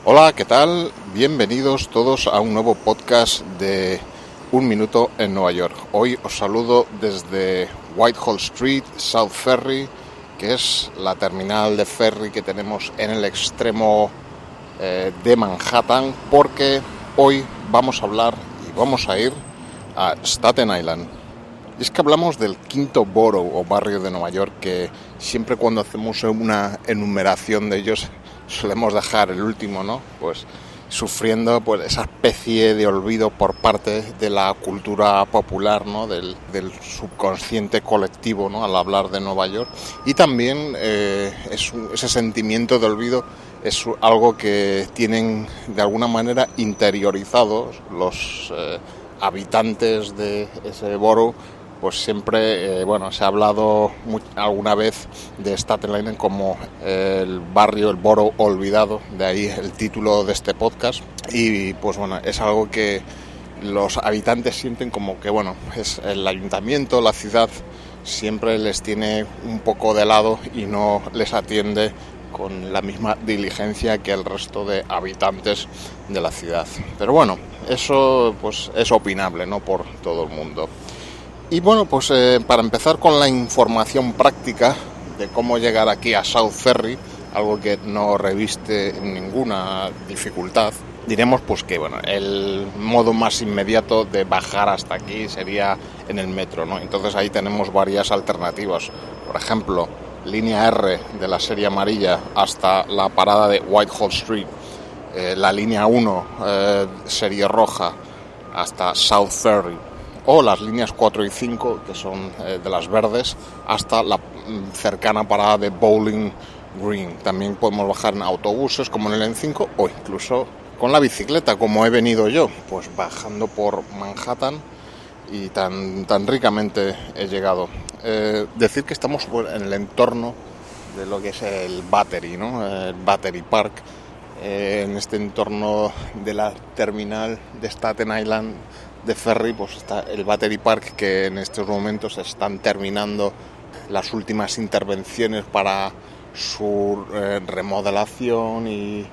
Hola, ¿qué tal? Bienvenidos todos a un nuevo podcast de Un Minuto en Nueva York. Hoy os saludo desde Whitehall Street, South Ferry, que es la terminal de ferry que tenemos en el extremo de Manhattan, porque hoy vamos a hablar y vamos a ir a Staten Island. Y es que hablamos del quinto borough o barrio de Nueva York, que siempre cuando hacemos una enumeración de ellos solemos dejar el último, ¿no? Pues sufriendo pues esa especie de olvido por parte de la cultura popular, ¿no? Del subconsciente colectivo, ¿no? Al hablar de Nueva York. Y también ese sentimiento de olvido es algo que tienen de alguna manera interiorizados los habitantes de ese borough. Pues siempre, se ha hablado alguna vez de Staten Island como el barrio, el borough olvidado, de ahí el título de este podcast. Y pues bueno, es algo que los habitantes sienten como que, es el ayuntamiento, la ciudad, siempre les tiene un poco de lado y no les atiende con la misma diligencia que el resto de habitantes de la ciudad. Pero bueno, eso pues es opinable, ¿no? Por todo el mundo. Y bueno, pues para empezar con la información práctica de cómo llegar aquí a South Ferry, algo que no reviste ninguna dificultad, diremos pues que el modo más inmediato de bajar hasta aquí sería en el metro, ¿no? Entonces ahí tenemos varias alternativas. Por ejemplo, línea R de la serie amarilla hasta la parada de Whitehall Street, la línea 1 serie roja hasta South Ferry, o las líneas 4 y 5, que son de las verdes, hasta la cercana parada de Bowling Green. También podemos bajar en autobuses como en el N5 o incluso con la bicicleta, como he venido yo, pues bajando por Manhattan, y tan ricamente he llegado. Decir que estamos en el entorno de lo que es el Battery, ¿no? El Battery Park, en este entorno de la terminal de Staten Island de ferry, pues está el Battery Park, que en estos momentos están terminando las últimas intervenciones para su remodelación y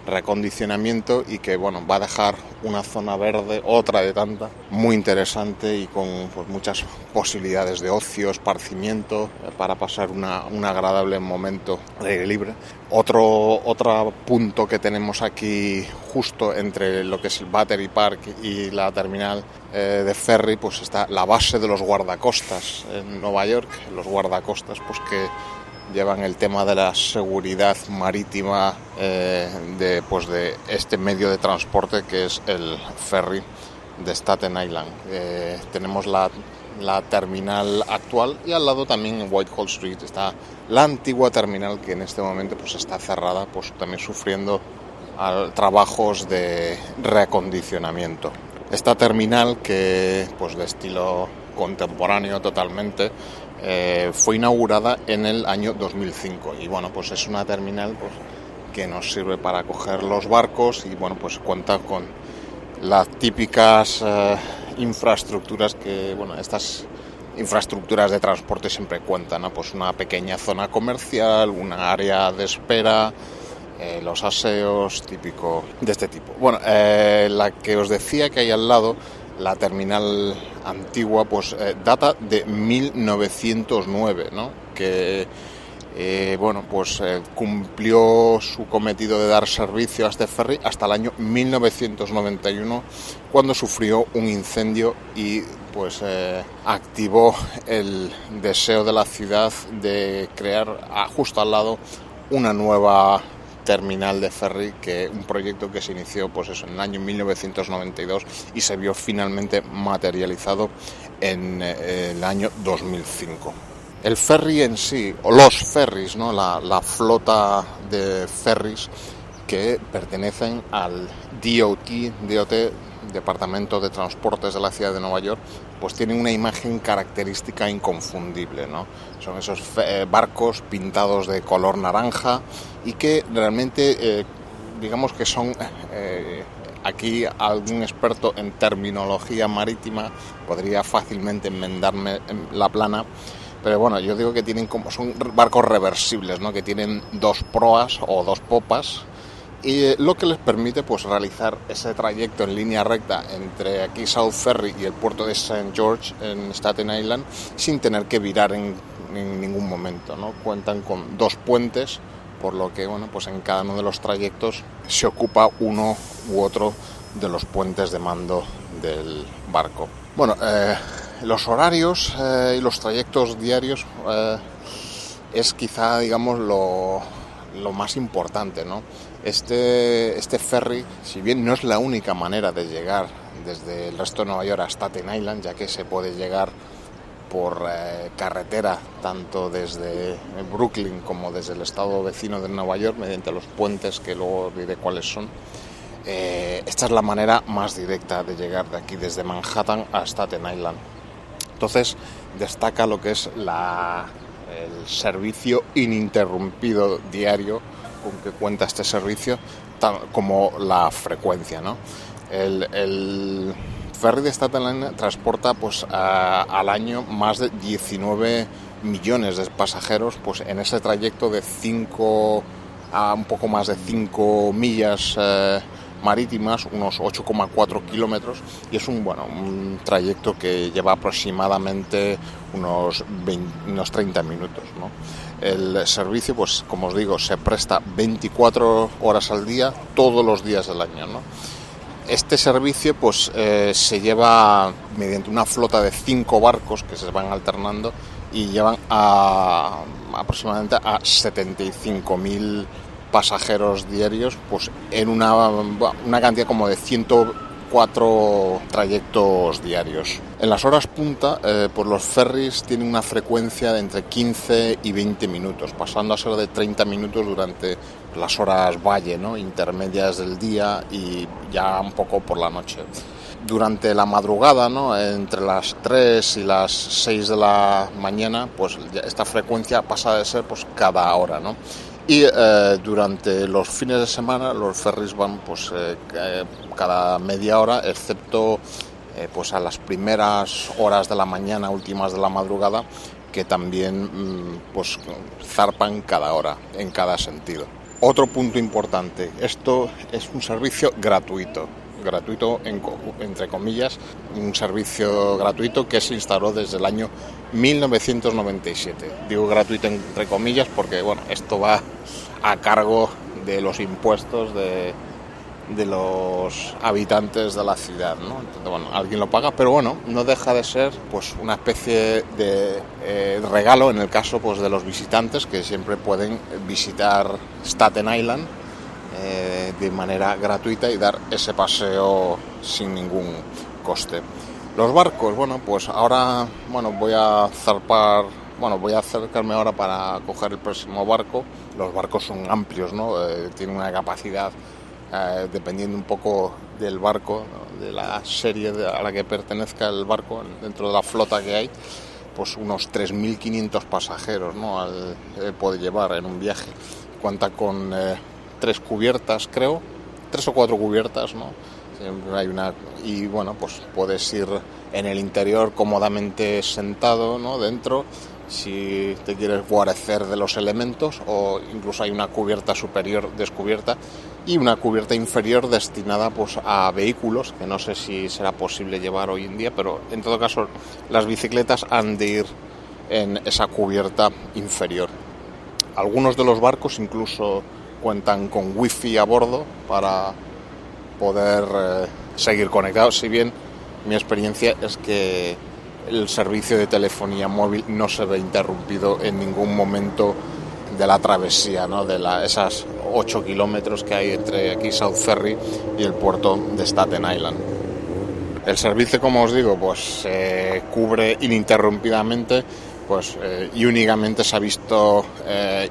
recondicionamiento, y que va a dejar una zona verde, otra de tanta, muy interesante y con pues muchas posibilidades de ocio, esparcimiento, para pasar un agradable momento de aire libre. Otro punto que tenemos aquí justo entre lo que es el Battery Park y la terminal de ferry, pues está la base de los guardacostas en Nueva York. Los guardacostas pues que llevan el tema de la seguridad marítima de este medio de transporte que es el ferry de Staten Island. Tenemos la terminal actual, y al lado también en Whitehall Street está la antigua terminal, que en este momento pues está cerrada, pues también sufriendo trabajos de reacondicionamiento. Esta terminal, que pues de estilo contemporáneo totalmente, fue inaugurada en el año 2005 y pues es una terminal pues que nos sirve para acoger los barcos, y pues cuenta con las típicas infraestructuras que estas infraestructuras de transporte siempre cuentan, ¿no? Pues una pequeña zona comercial, una área de espera, los aseos, típico de este tipo. La que os decía que hay al lado, la terminal antigua, pues data de 1909, ¿no? Que cumplió su cometido de dar servicio a este ferry hasta el año 1991, cuando sufrió un incendio y activó el deseo de la ciudad de crear justo al lado una nueva terminal de ferry, un proyecto que se inició en el año 1992 y se vio finalmente materializado en el año 2005. El ferry en sí, o los ferries, ¿no? La flota de ferries que pertenecen al DOT, Departamento de Transportes de la Ciudad de Nueva York, pues tienen una imagen característica inconfundible, ¿no? Son esos barcos pintados de color naranja y que realmente, digamos que son, aquí algún experto en terminología marítima podría fácilmente enmendarme la plana, pero yo digo que son barcos reversibles, ¿no? Que tienen dos proas o dos popas, y lo que les permite pues realizar ese trayecto en línea recta entre aquí South Ferry y el puerto de St. George en Staten Island sin tener que virar en ningún momento, ¿no? Cuentan con 2 puentes, por lo que bueno, pues en cada uno de los trayectos se ocupa uno u otro de los puentes de mando del barco. Bueno, los horarios y los trayectos diarios es quizá, digamos, lo más importante, ¿no? Este ferry, si bien no es la única manera de llegar desde el resto de Nueva York a Staten Island, ya que se puede llegar por carretera tanto desde Brooklyn como desde el estado vecino de Nueva York mediante los puentes que luego diré cuáles son. Esta es la manera más directa de llegar de aquí desde Manhattan a Staten Island. Entonces destaca lo que es el servicio ininterrumpido diario con que cuenta este servicio, como la frecuencia, ¿no? El ferry de Staten Island transporta pues al año más de 19 millones de pasajeros pues en ese trayecto de 5 a un poco más de 5 millas marítimas, unos 8,4 kilómetros, y es un trayecto que lleva aproximadamente unos 30 minutos, ¿no? El servicio, pues como os digo, se presta 24 horas al día, todos los días del año, ¿no? Este servicio pues se lleva mediante una flota de 5 barcos que se van alternando y llevan aproximadamente a 75.000 pasajeros diarios, pues en una cantidad como de 104 trayectos diarios. En las horas punta, pues los ferries tienen una frecuencia de entre 15 y 20 minutos, pasando a ser de 30 minutos durante las horas valle, ¿no? Intermedias del día y ya un poco por la noche. Durante la madrugada, ¿no? Entre las 3 y las 6 de la mañana, pues esta frecuencia pasa de ser pues cada hora, ¿no? Y durante los fines de semana los ferries van pues cada media hora, excepto pues a las primeras horas de la mañana, últimas de la madrugada, que también pues zarpan cada hora, en cada sentido. Otro punto importante, esto es un servicio gratuito entre comillas, un servicio gratuito que se instaló desde el año 1997. Digo gratuito entre comillas porque bueno, esto va a cargo de los impuestos de los habitantes de la ciudad, ¿no? Entonces, bueno, alguien lo paga, pero bueno, no deja de ser pues una especie de regalo en el caso pues de los visitantes que siempre pueden visitar Staten Island de manera gratuita y dar ese paseo sin ningún coste. Los barcos, bueno, pues ahora voy a acercarme ahora para coger el próximo barco. Los barcos son amplios, ¿no? Tienen una capacidad, dependiendo un poco del barco, ¿no? De la serie a la que pertenezca el barco, dentro de la flota que hay, pues unos 3.500 pasajeros, ¿no? Puede llevar en un viaje. Cuenta con 3 cubiertas, creo, 3 o 4 cubiertas, ¿no? Siempre hay y bueno, pues puedes ir en el interior cómodamente sentado, ¿no? Dentro, si te quieres guarecer de los elementos, o incluso hay una cubierta superior descubierta y una cubierta inferior destinada pues a vehículos, que no sé si será posible llevar hoy en día, pero en todo caso las bicicletas han de ir en esa cubierta inferior. Algunos de los barcos incluso cuentan con wifi a bordo para poder seguir conectados, si bien mi experiencia es que el servicio de telefonía móvil no se ve interrumpido en ningún momento de la travesía, ¿no? De esas 8 kilómetros que hay entre aquí South Ferry y el puerto de Staten Island. El servicio, como os digo, pues cubre ininterrumpidamente pues y únicamente se ha visto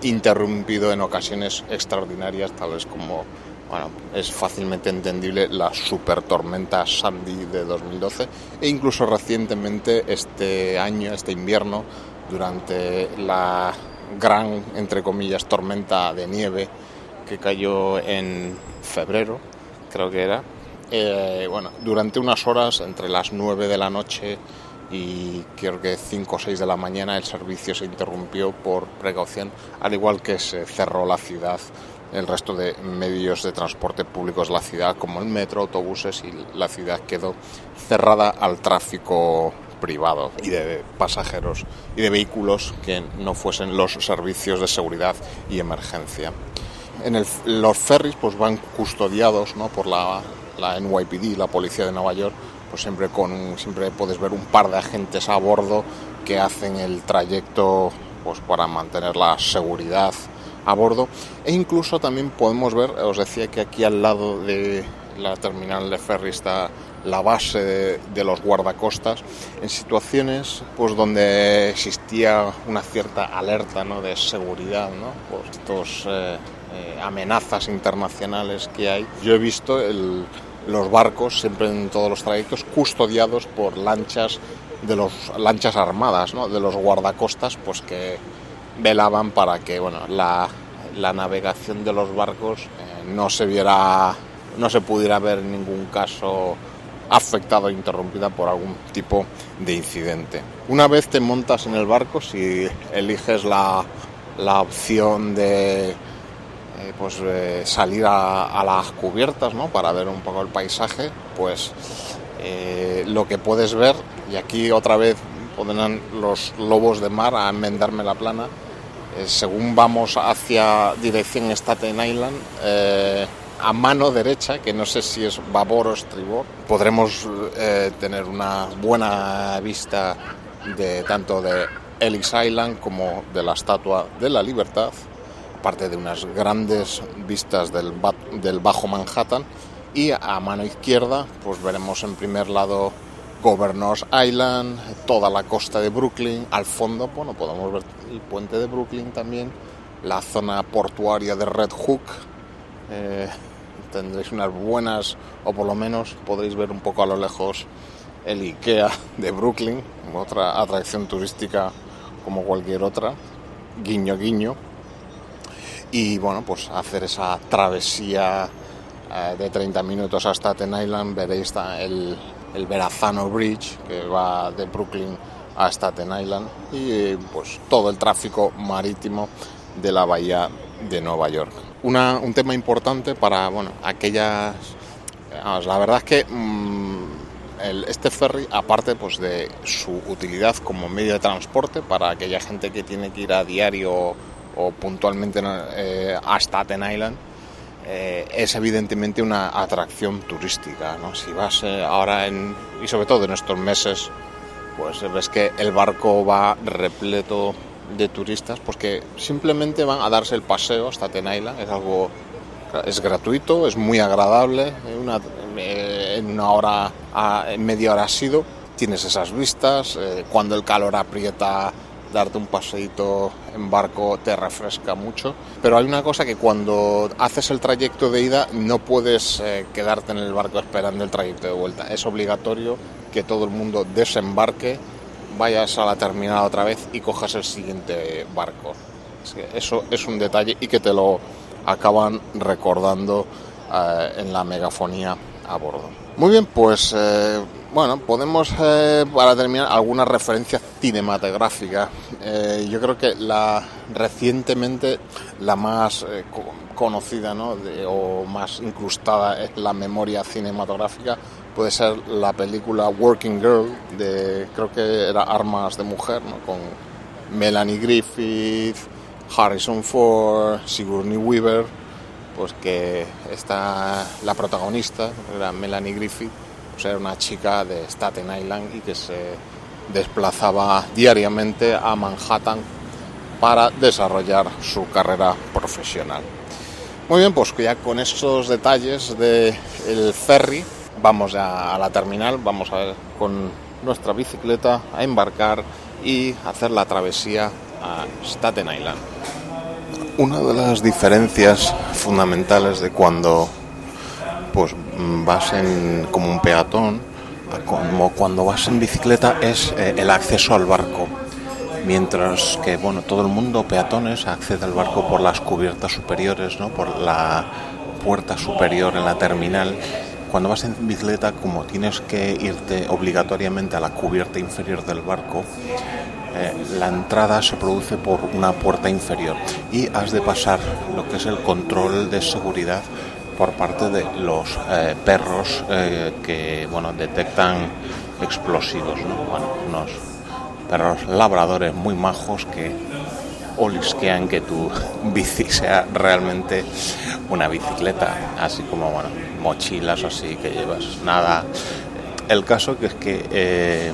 interrumpido en ocasiones extraordinarias, tales como, bueno, es fácilmente entendible la super tormenta Sandy de 2012 e incluso recientemente este invierno, durante la gran, entre comillas, tormenta de nieve que cayó en febrero, creo que era, durante unas horas, entre las 9 de la noche y creo que 5 o 6 de la mañana, el servicio se interrumpió por precaución, al igual que se cerró la ciudad el resto de medios de transporte públicos de la ciudad, como el metro, autobuses, y la ciudad quedó cerrada al tráfico privado y de pasajeros y de vehículos que no fuesen los servicios de seguridad y emergencia. Los ferries pues van custodiados, ¿no?, por la NYPD, la policía de Nueva York, pues siempre puedes ver un par de agentes a bordo que hacen el trayecto pues para mantener la seguridad a bordo, e incluso también podemos ver, os decía que aquí al lado de la terminal de ferry está la base de los guardacostas, en situaciones pues donde existía una cierta alerta, ¿no?, de seguridad, ¿no?, por estos amenazas internacionales que hay. Yo he visto los barcos siempre en todos los trayectos custodiados por lanchas armadas, ¿no?, de los guardacostas, pues que velaban para que, bueno, la navegación de los barcos no se pudiera ver en ningún caso afectada o interrumpida por algún tipo de incidente. Una vez te montas en el barco, si eliges la opción de salir a las cubiertas, ¿no?, para ver un poco el paisaje, pues lo que puedes ver, y aquí otra vez podrán los lobos de mar a enmendarme la plana, según vamos hacia dirección Staten Island, a mano derecha, que no sé si es babor o estribor, podremos tener una buena vista tanto de Ellis Island como de la Estatua de la Libertad, aparte de unas grandes vistas del Bajo Manhattan, y a mano izquierda pues veremos en primer lado Governor's Island, toda la costa de Brooklyn, al fondo, bueno, podemos ver el puente de Brooklyn también, la zona portuaria de Red Hook. Tendréis unas buenas, o por lo menos podréis ver un poco a lo lejos el IKEA de Brooklyn, otra atracción turística como cualquier otra, guiño guiño. Y bueno, pues hacer esa travesía de 30 minutos a Staten Island. Veréis el Verrazano Bridge, que va de Brooklyn a Staten Island, y pues todo el tráfico marítimo de la bahía de Nueva York. Un tema importante para, bueno, aquellas... la verdad es que este ferry, aparte pues de su utilidad como medio de transporte para aquella gente que tiene que ir a diario o puntualmente a Staten Island, es evidentemente una atracción turística, ¿no? Si vas ahora y sobre todo en estos meses, pues ves que el barco va repleto de turistas, pues que simplemente van a darse el paseo a Staten Island. Es gratuito, es muy agradable, en una hora, en media hora has ido, tienes esas vistas, cuando el calor aprieta, darte un paseíto en barco te refresca mucho, pero hay una cosa, que cuando haces el trayecto de ida no puedes quedarte en el barco esperando el trayecto de vuelta. Es obligatorio que todo el mundo desembarque, vayas a la terminal otra vez y cojas el siguiente barco. Eso es un detalle y que te lo acaban recordando en la megafonía a bordo. Muy bien, pues bueno, podemos para terminar alguna referencia cinematográfica. Yo creo que recientemente la más conocida, ¿no?, o más incrustada en la memoria cinematográfica puede ser la película Working Girl, creo que era Armas de Mujer, ¿no?, con Melanie Griffith, Harrison Ford, Sigourney Weaver, pues que la protagonista era Melanie Griffith, pues era una chica de Staten Island y que se desplazaba diariamente a Manhattan para desarrollar su carrera profesional. Muy bien, pues ya con estos detalles del ferry vamos a la terminal, vamos a ver con nuestra bicicleta a embarcar y hacer la travesía a Staten Island. Una de las diferencias fundamentales de cuando pues vas como un peatón, como cuando vas en bicicleta, es el acceso al barco. Mientras que, bueno, todo el mundo, peatones, accede al barco por las cubiertas superiores, ¿no?, por la puerta superior en la terminal. Cuando vas en bicicleta, como tienes que irte obligatoriamente a la cubierta inferior del barco, la entrada se produce por una puerta inferior y has de pasar lo que es el control de seguridad por parte de los perros que detectan explosivos, ¿no? Bueno, unos perros labradores muy majos que olisquean que tu bici sea realmente una bicicleta, así como mochilas así que llevas. Nada, el caso que es que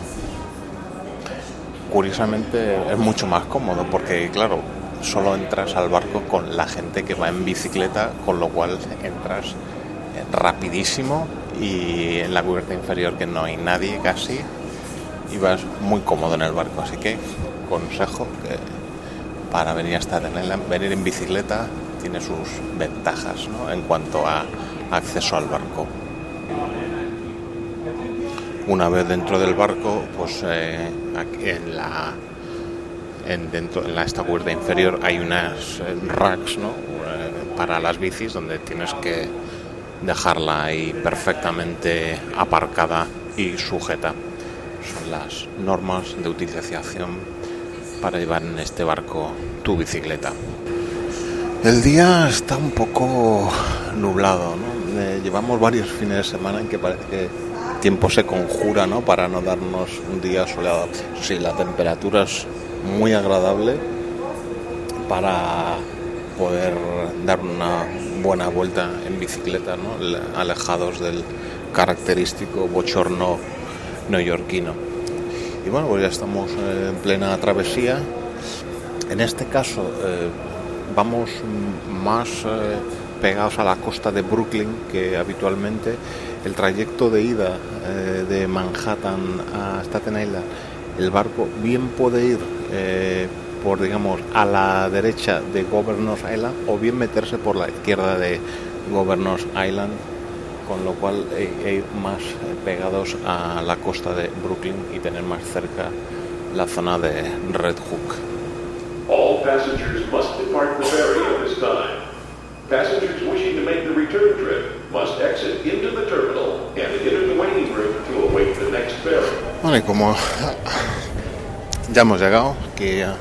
curiosamente es mucho más cómodo porque claro, solo entras al barco con la gente que va en bicicleta, con lo cual entras rapidísimo y en la cubierta inferior que no hay nadie casi y vas muy cómodo en el barco, así que consejo que para venir hasta venir en bicicleta tiene sus ventajas, ¿no? En cuanto a acceso al barco. Una vez dentro del barco, pues en esta cubierta inferior hay unas racks, ¿no? Para las bicis donde tienes que dejarla ahí perfectamente aparcada y sujeta. Son las normas de utilización para llevar en este barco tu bicicleta. El día está un poco nublado, ¿no? Llevamos varios fines de semana en que parece que el tiempo se conjura, ¿no? Para no darnos un día soleado. Eso sí, la temperatura es muy agradable para poder dar una buena vuelta en bicicleta, ¿no? Alejados del característico bochorno neoyorquino. Y bueno, pues ya estamos en plena travesía. En este caso vamos más pegados a la costa de Brooklyn que habitualmente. El trayecto de ida de Manhattan a Staten Island, el barco bien puede ir por, digamos, a la derecha de Governors Island o bien meterse por la izquierda de Governors Island, con lo cual ir más pegados a la costa de Brooklyn y tener más cerca la zona de Red Hook. All passengers must depart the ferry at this time. Passengers wishing to make the return trip must exit into the terminal and enter the waiting room to await the next ferry. Bueno, y como ya hemos llegado aquí a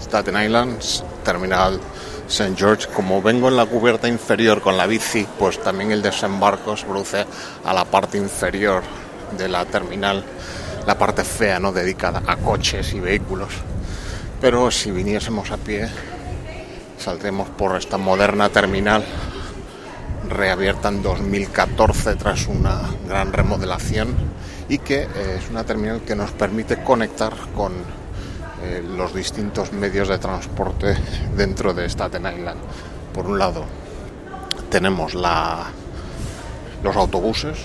Staten Island, terminal St. George, como vengo en la cubierta inferior con la bici, pues también el desembarco se produce a la parte inferior de la terminal, la parte fea, ¿no? Dedicada a coches y vehículos. Pero si viniésemos a pie, saldremos por esta moderna terminal, reabierta en 2014 tras una gran remodelación, y que es una terminal que nos permite conectar con los distintos medios de transporte dentro de Staten Island. Por un lado tenemos los autobuses,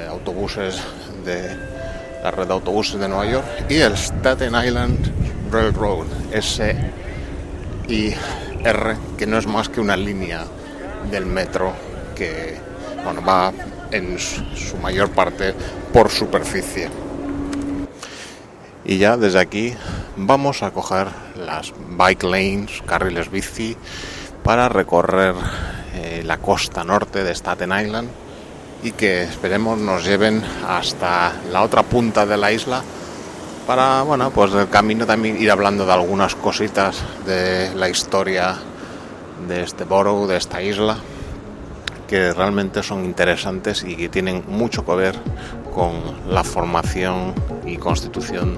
autobuses de la red de autobuses de Nueva York, y el Staten Island Railroad, SIR, que no es más que una línea del metro que va en su mayor parte por superficie. Y ya desde aquí vamos a coger las bike lanes, carriles bici, para recorrer la costa norte de Staten Island y que esperemos nos lleven hasta la otra punta de la isla para, pues del camino también ir hablando de algunas cositas de la historia de este borough, de esta isla, que realmente son interesantes y que tienen mucho que ver con la formación y constitución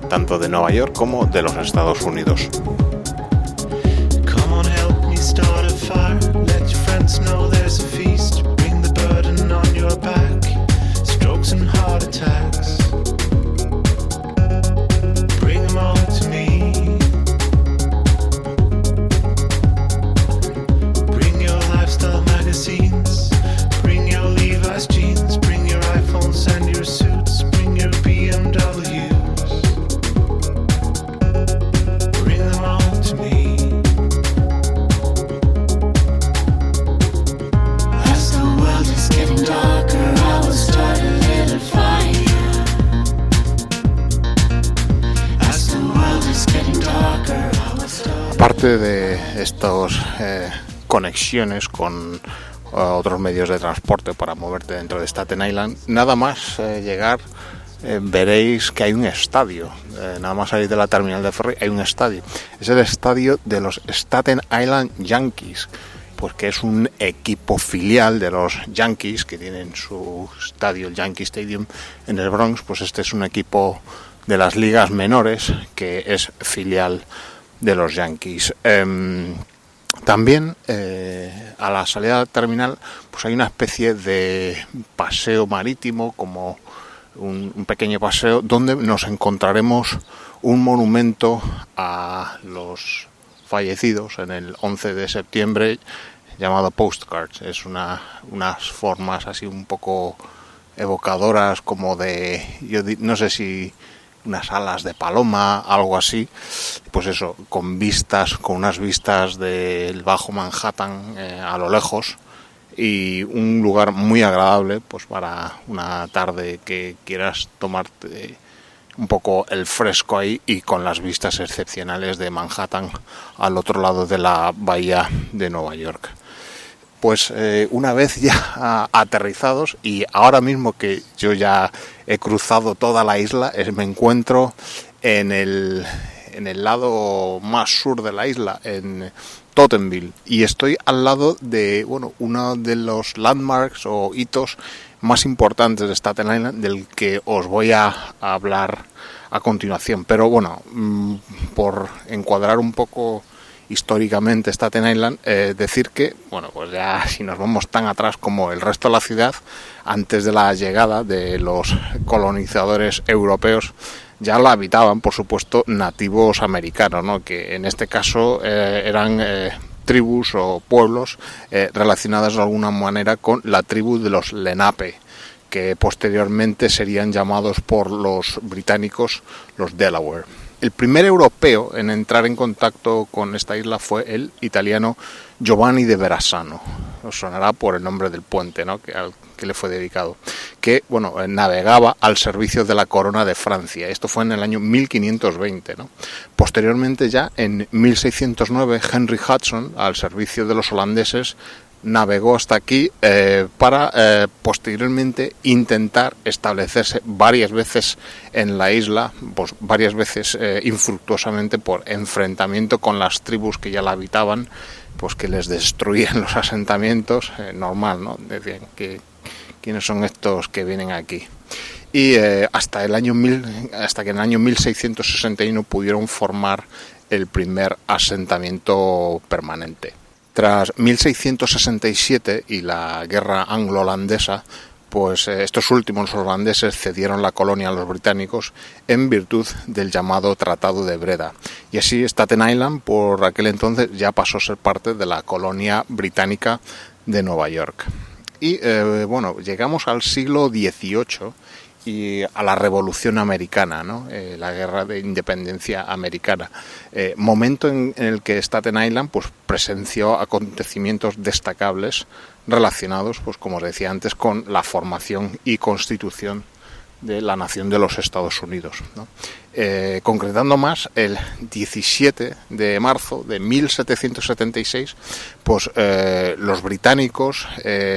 tanto de Nueva York como de los Estados Unidos. Come on, help me start a fire. Let your friends know there's a feast. Bring the burden on your back. Strokes and heart attacks. Bring them all to me. Bring your lifestyle magazines. Bring your Levi's jeans. Bring your iPhones and your suits. Bring your BMWs. Bring them all to me. As the world is getting darker, I will start a little fire. As the world is getting darker, I will start. Aparte de estas conexiones con otros medios de transporte para moverte dentro de Staten Island, nada más llegar veréis que hay un estadio. Nada más salir de la terminal de ferry hay un estadio. Es el estadio de los Staten Island Yankees, pues que es un equipo filial de los Yankees, que tienen su estadio, el Yankee Stadium, en el Bronx. Pues este es un equipo de las ligas menores que es filial de los Yankees. También a la salida de la terminal pues hay una especie de paseo marítimo, como un pequeño paseo, donde nos encontraremos un monumento a los fallecidos en el 11 de septiembre llamado Postcards. Es unas formas así un poco evocadoras, como de, no sé si unas alas de paloma, algo así, pues eso, con unas vistas del Bajo Manhattan a lo lejos, y un lugar muy agradable pues para una tarde que quieras tomarte un poco el fresco ahí, y con las vistas excepcionales de Manhattan al otro lado de la bahía de Nueva York. Pues una vez ya aterrizados, y ahora mismo que yo ya he cruzado toda la isla, me encuentro en el lado más sur de la isla, en Tottenville, y estoy al lado de uno de los landmarks o hitos más importantes de Staten Island, del que os voy a hablar a continuación. Pero bueno, por encuadrar un poco históricamente Staten Island, decir que, pues ya si nos vamos tan atrás como el resto de la ciudad, antes de la llegada de los colonizadores europeos, ya la habitaban, por supuesto, nativos americanos, ¿no? Que en este caso eran tribus o pueblos relacionadas de alguna manera con la tribu de los Lenape, que posteriormente serían llamados por los británicos los Delaware. El primer europeo en entrar en contacto con esta isla fue el italiano Giovanni de Verrazzano. Os sonará por el nombre del puente, ¿no? que le fue dedicado, que navegaba al servicio de la corona de Francia. Esto fue en el año 1520, ¿no? Posteriormente, ya en 1609, Henry Hudson, al servicio de los holandeses, navegó hasta aquí para posteriormente intentar establecerse varias veces en la isla, pues varias veces infructuosamente, por enfrentamiento con las tribus que ya la habitaban, pues que les destruían los asentamientos, normal, ¿no? Decían que quiénes son estos que vienen aquí. Y hasta que en el año 1661 pudieron formar el primer asentamiento permanente. Tras 1667 y la guerra anglo-holandesa, pues estos últimos holandeses cedieron la colonia a los británicos en virtud del llamado Tratado de Breda. Y así Staten Island por aquel entonces ya pasó a ser parte de la colonia británica de Nueva York. Y llegamos al siglo XVIII y a la Revolución Americana, ¿no? La Guerra de Independencia Americana, momento en el que Staten Island pues presenció acontecimientos destacables relacionados, pues como os decía antes, con la formación y constitución de la nación de los Estados Unidos, ¿no? Concretando más, el 17 de marzo de 1776, pues los británicos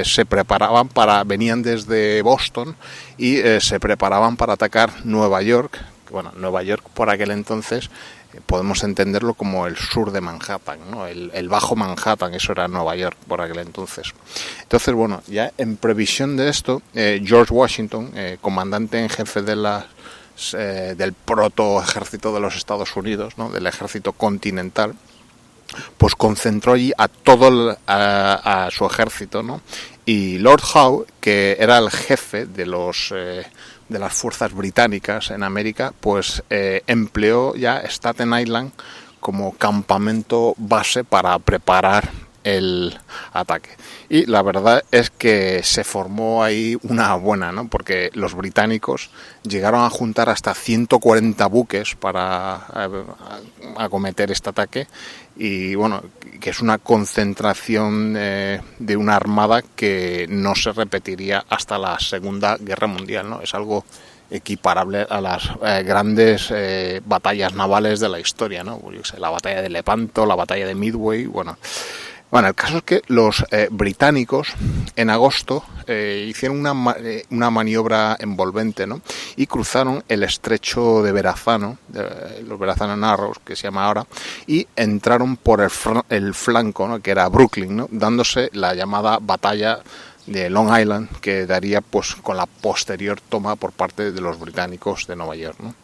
se preparaban venían desde Boston y se preparaban para atacar Nueva York. Nueva York por aquel entonces podemos entenderlo como el sur de Manhattan, ¿no? El Bajo Manhattan, eso era Nueva York por aquel entonces. Entonces, ya en previsión de esto, George Washington, comandante en jefe del proto ejército de los Estados Unidos, ¿no? Del ejército continental, pues concentró allí a su ejército, ¿no? Y Lord Howe, que era el jefe de las fuerzas británicas en América, pues empleó ya Staten Island como campamento base para preparar el ataque. Y la verdad es que se formó ahí una buena, ¿no? Porque los británicos llegaron a juntar hasta 140 buques para acometer este ataque, y que es una concentración de una armada que no se repetiría hasta la Segunda Guerra Mundial, ¿no? Es algo equiparable a las grandes batallas navales de la historia, ¿no? La batalla de Lepanto, la batalla de Midway, Bueno, el caso es que los británicos en agosto hicieron una maniobra envolvente, ¿no? Y cruzaron el estrecho de Verrazano, los Verrazano Narrows, que se llama ahora, y entraron por el flanco, ¿no? Que era Brooklyn, ¿no? Dándose la llamada batalla de Long Island, que daría pues con la posterior toma por parte de los británicos de Nueva York, ¿no?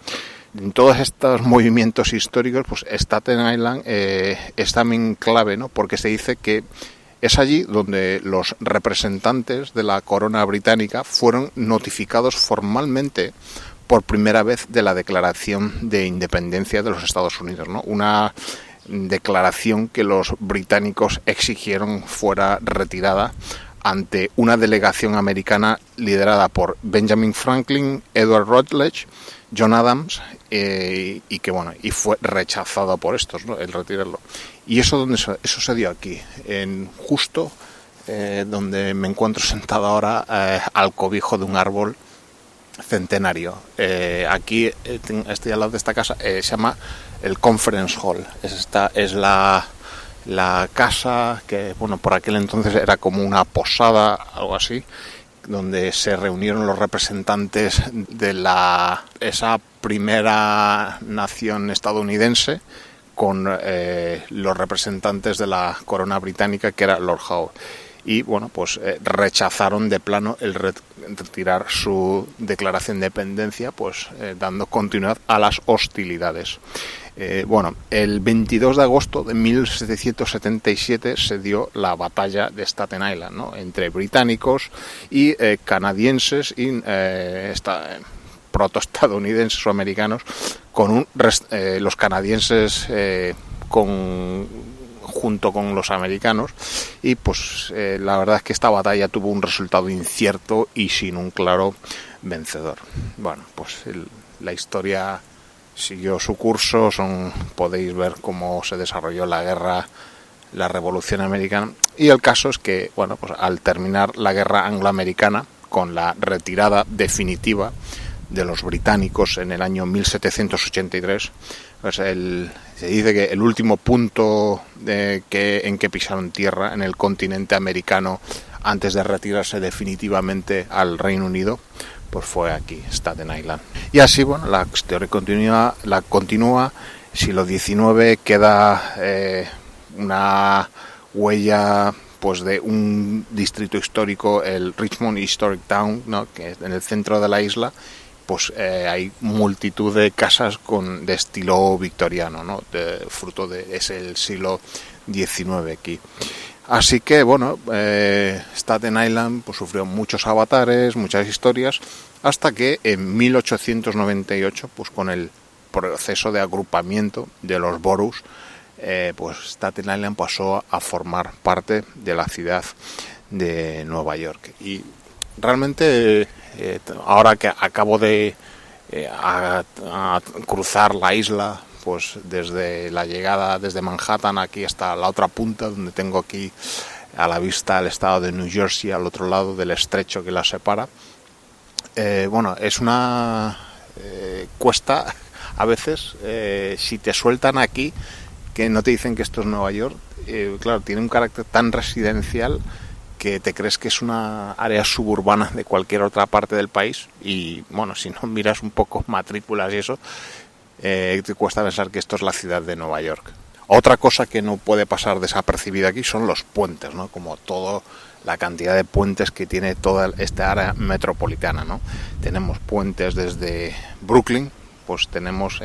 En todos estos movimientos históricos, pues Staten Island es también clave, ¿no? Porque se dice que es allí donde los representantes de la corona británica fueron notificados formalmente por primera vez de la declaración de independencia de los Estados Unidos, ¿no? Una declaración que los británicos exigieron fuera retirada ante una delegación americana liderada por Benjamin Franklin, Edward Rutledge, John Adams, y que bueno, y fue rechazado por estos, ¿no? El retirarlo. Y eso se dio aquí, justo donde me encuentro sentado ahora, al cobijo de un árbol centenario. Aquí estoy al lado de esta casa, se llama el Conference Hall. Esta es la casa que, bueno, por aquel entonces era como una posada, algo así, donde se reunieron los representantes de esa primera nación estadounidense con los representantes de la corona británica, que era Lord Howe. Y bueno, pues rechazaron de plano el retirar su declaración de independencia, pues dando continuidad a las hostilidades. Bueno, el 22 de agosto de 1777 se dio la batalla de Staten Island, ¿no? Entre británicos y canadienses y protoestadounidenses o americanos, con los canadienses junto con los americanos, y pues la verdad es que esta batalla tuvo un resultado incierto y sin un claro vencedor. Bueno, pues la historia siguió su curso, podéis ver cómo se desarrolló la guerra, la Revolución Americana, y el caso es que, bueno, pues al terminar la guerra angloamericana, con la retirada definitiva de los británicos en el año 1783, pues se dice que el último punto en que pisaron tierra en el continente americano antes de retirarse definitivamente al Reino Unido, pues fue aquí, Staten Island. Y así, bueno, la historia continúa. Siglo XIX, queda una huella pues de un distrito histórico, el Richmond Historic Town, ¿no? Que en el centro de la isla pues hay multitud de casas de estilo victoriano, ¿no? Es el siglo XIX aquí. Así que, bueno, Staten Island pues sufrió muchos avatares, muchas historias, hasta que en 1898, pues con el proceso de agrupamiento de los boroughs, pues Staten Island pasó a formar parte de la ciudad de Nueva York. Y realmente, ahora que acabo de cruzar la isla, pues desde la llegada desde Manhattan aquí hasta la otra punta, donde tengo aquí a la vista el estado de New Jersey al otro lado del estrecho que la separa, bueno, es una cuesta a veces, si te sueltan aquí, que no te dicen que esto es Nueva York, claro, tiene un carácter tan residencial que te crees que es una área suburbana de cualquier otra parte del país, y bueno, si no miras un poco matrículas y eso, te cuesta pensar que esto es la ciudad de Nueva York. Otra cosa que no puede pasar desapercibida aquí son los puentes, ¿no? Como toda la cantidad de puentes que tiene toda esta área metropolitana, ¿no? Tenemos puentes desde Brooklyn, pues tenemos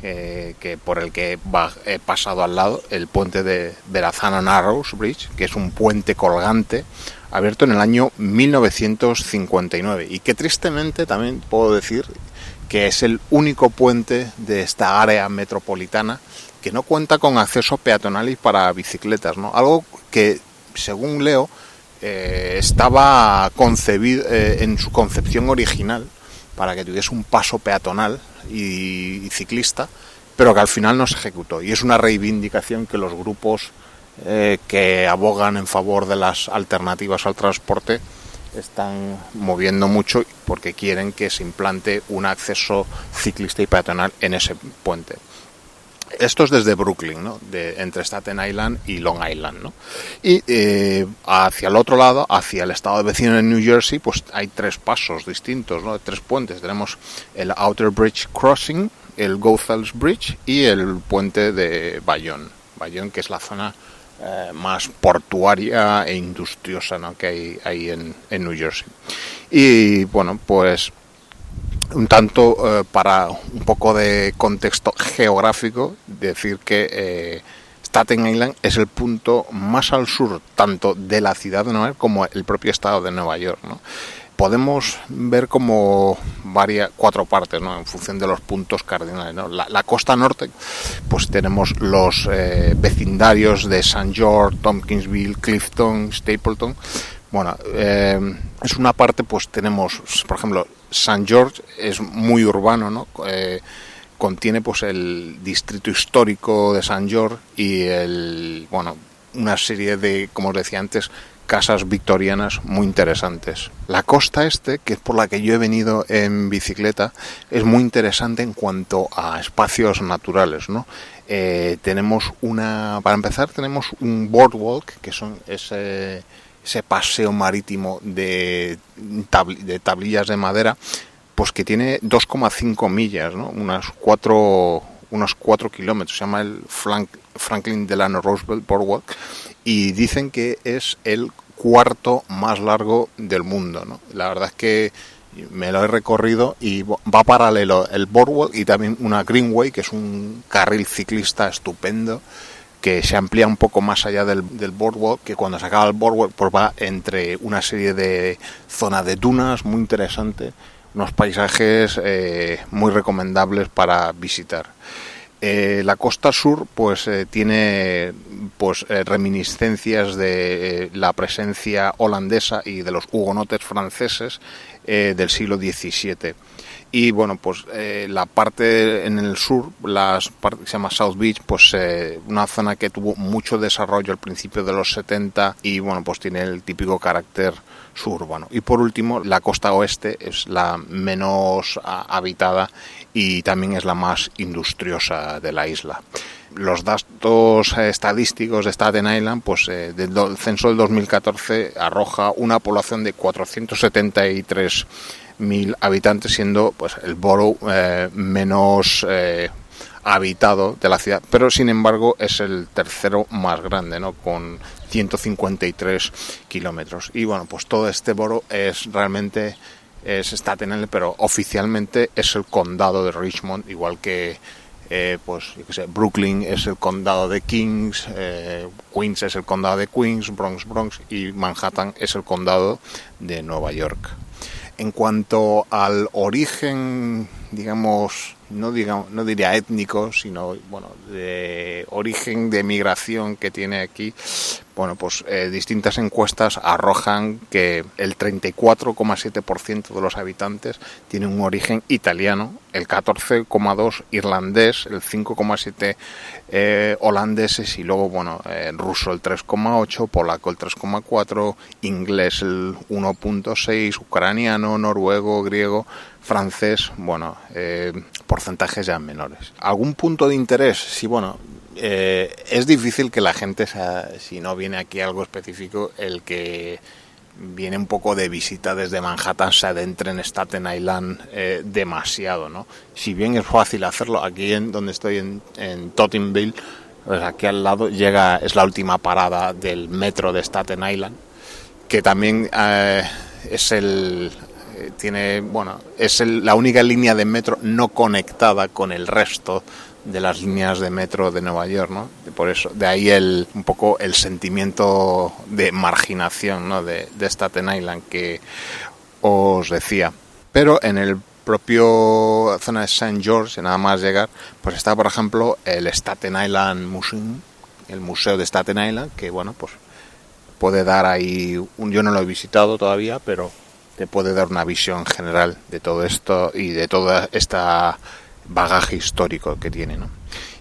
que por el que he pasado al lado, el puente de Verrazano Narrows Bridge, que es un puente colgante abierto en el año 1959, y que tristemente también puedo decir que es el único puente de esta área metropolitana que no cuenta con acceso peatonal y para bicicletas, ¿no? Algo que, según leo, estaba concebido en su concepción original para que tuviese un paso peatonal y ciclista, pero que al final no se ejecutó. Y es una reivindicación que los grupos que abogan en favor de las alternativas al transporte están moviendo mucho, porque quieren que se implante un acceso ciclista y peatonal en ese puente. Esto es desde Brooklyn, ¿no? Entre Staten Island y Long Island, ¿no? Y hacia el otro lado, hacia el estado vecino de New Jersey, pues hay 3 pasos distintos, ¿no? 3 puentes. Tenemos el Outer Bridge Crossing, el Goethals Bridge y el puente de Bayonne. Bayonne, que es la zona más portuaria e industriosa, ¿no? Que hay en New Jersey. Y bueno, pues un tanto para un poco de contexto geográfico, decir que Staten Island es el punto más al sur tanto de la ciudad de Nueva York como el propio estado de Nueva York, ¿no? Podemos ver como 4 partes, ¿no? En función de los puntos cardinales, ¿no? La costa norte, pues tenemos los vecindarios de St. George, Tompkinsville, Clifton, Stapleton. Bueno, es una parte, pues tenemos, por ejemplo, St. George es muy urbano, ¿no? Contiene pues el distrito histórico de St. George y una serie de, como os decía antes, casas victorianas muy interesantes. La costa este, que es por la que yo he venido en bicicleta, es muy interesante en cuanto a espacios naturales, ¿no? Para empezar, tenemos un boardwalk, que son ese paseo marítimo de tablillas de madera, pues que tiene 2,5 millas, ¿no? Unos 4 kilómetros. Se llama el Franklin Delano Roosevelt Boardwalk y dicen que es el 4º más largo del mundo, ¿no? La verdad es que me lo he recorrido y va paralelo el boardwalk y también una greenway, que es un carril ciclista estupendo, que se amplía un poco más allá del boardwalk, que cuando se acaba el boardwalk pues va entre una serie de zonas de dunas muy interesante, unos paisajes muy recomendables para visitar. La costa sur pues tiene pues reminiscencias de la presencia holandesa y de los hugonotes franceses del siglo XVII. Y bueno, pues la parte en el sur, la parte que se llama South Beach, pues una zona que tuvo mucho desarrollo al principio de los 70 y bueno, pues tiene el típico carácter suburbano. Y por último, la costa oeste es la menos habitada y también es la más industriosa de la isla. Los datos estadísticos de Staten Island, pues del censo del 2014 arroja una población de 473.000 habitantes, siendo pues el borough menos habitado de la ciudad, pero sin embargo es el 3º más grande, ¿no? Con 153 kilómetros. Y bueno, pues todo este borough es Staten Island, pero oficialmente es el condado de Richmond, igual que Brooklyn es el condado de Queens, Queens es el condado de Queens, Bronx y Manhattan es el condado de Nueva York. En cuanto al origen, digamos, no diría étnico, sino bueno, de origen de migración que tiene aquí, bueno, pues distintas encuestas arrojan que el 34,7% de los habitantes tienen un origen italiano, el 14,2% irlandés, el 5,7% holandeses y luego, bueno, ruso el 3,8%, polaco el 3,4%, inglés el 1,6%, ucraniano, noruego, griego, francés, bueno, porcentajes ya menores. ¿Algún punto de interés? Sí, bueno, es difícil que la gente, si no viene aquí algo específico, el que viene un poco de visita desde Manhattan se adentre en Staten Island demasiado, ¿no? Si bien es fácil hacerlo, aquí donde estoy en Tottenville, pues aquí al lado es la última parada del metro de Staten Island, que también es la única línea de metro no conectada con el resto de las líneas de metro de Nueva York, ¿no? Por eso, de ahí un poco el sentimiento de marginación, ¿no? de Staten Island que os decía. Pero en el propio zona de St. George, nada más llegar, pues está, por ejemplo, el Staten Island Museum, el museo de Staten Island, que bueno, pues puede dar ahí yo no lo he visitado todavía, pero te puede dar una visión general de todo esto y de toda esta bagaje histórico que tiene, ¿no?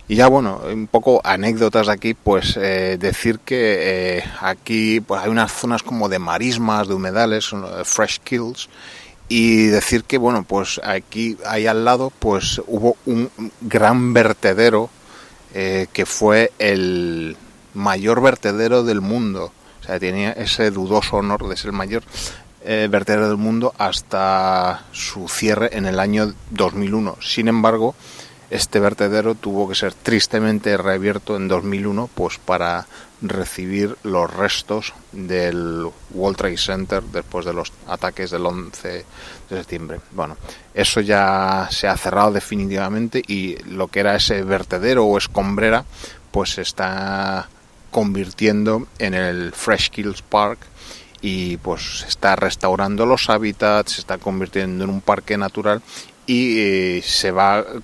Y ya bueno, un poco anécdotas aquí, pues decir que aquí pues hay unas zonas como de marismas, de humedales, fresh kills, y decir que bueno, pues aquí ahí al lado pues hubo un gran vertedero que fue el mayor vertedero del mundo. O sea, tenía ese dudoso honor de ser el mayor vertedero del mundo hasta su cierre en el año 2001. Sin embargo, este vertedero tuvo que ser tristemente reabierto en 2001 pues para recibir los restos del World Trade Center después de los ataques del 11 de septiembre. Bueno, eso ya se ha cerrado definitivamente y lo que era ese vertedero o escombrera pues se está convirtiendo en el Fresh Kills Park y pues se está restaurando los hábitats, se está convirtiendo en un parque natural y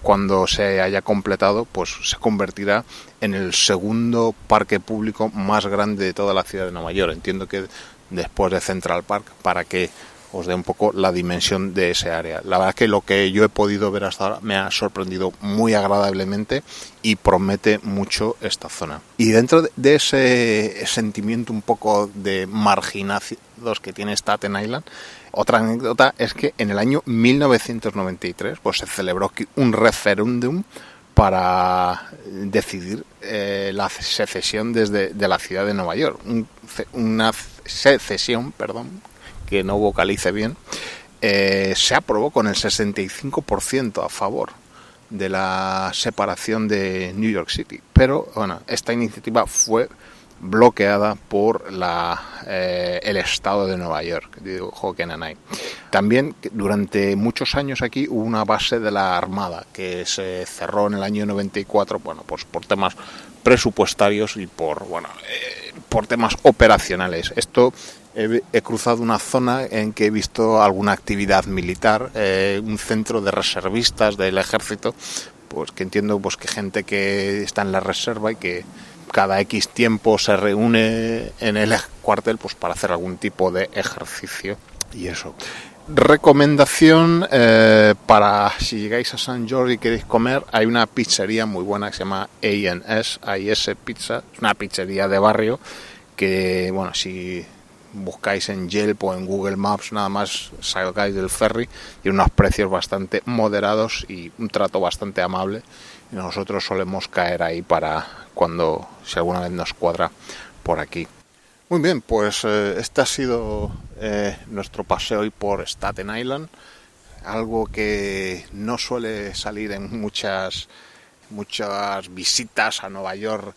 cuando se haya completado, pues se convertirá en el segundo parque público más grande de toda la ciudad de Nueva York. Entiendo que después de Central Park, para que os dé un poco la dimensión de ese área. La verdad es que lo que yo he podido ver hasta ahora me ha sorprendido muy agradablemente y promete mucho esta zona. Y dentro de ese sentimiento un poco de marginados que tiene Staten Island, otra anécdota es que en el año 1993 pues se celebró un referéndum para decidir la secesión de la ciudad de Nueva York. Una secesión, que no vocalice bien, se aprobó con el 65% a favor de la separación de New York City. Pero bueno, esta iniciativa fue bloqueada por el estado de Nueva York, digo, Hockenheim. También durante muchos años aquí hubo una base de la Armada que se cerró en el año 94, bueno, pues por temas presupuestarios y por temas operacionales. Esto he cruzado una zona en que he visto alguna actividad militar, un centro de reservistas del ejército, pues que entiendo pues que gente que está en la reserva y que cada X tiempo se reúne en el cuartel pues para hacer algún tipo de ejercicio y eso. Recomendación para si llegáis a St. George y queréis comer, hay una pizzería muy buena que se llama A&S Pizza, es una pizzería de barrio que, bueno, si buscáis en Yelp o en Google Maps nada más salgáis del ferry, y unos precios bastante moderados y un trato bastante amable, y nosotros solemos caer ahí para cuando, si alguna vez nos cuadra por aquí. Muy bien, pues este ha sido nuestro paseo hoy por Staten Island, algo que no suele salir en muchas visitas a Nueva York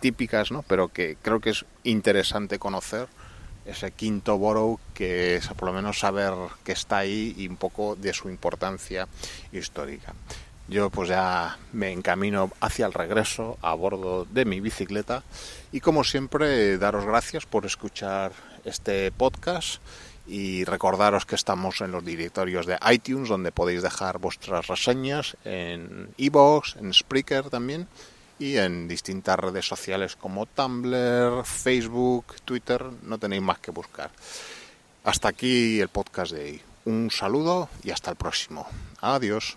típicas, ¿no? Pero que creo que es interesante conocer ese quinto borough, que es por lo menos saber que está ahí y un poco de su importancia histórica. Yo pues ya me encamino hacia el regreso a bordo de mi bicicleta y como siempre daros gracias por escuchar este podcast y recordaros que estamos en los directorios de iTunes, donde podéis dejar vuestras reseñas, en iVoox, en Spreaker también, y en distintas redes sociales como Tumblr, Facebook, Twitter, no tenéis más que buscar. Hasta aquí el podcast de hoy. Un saludo y hasta el próximo. Adiós.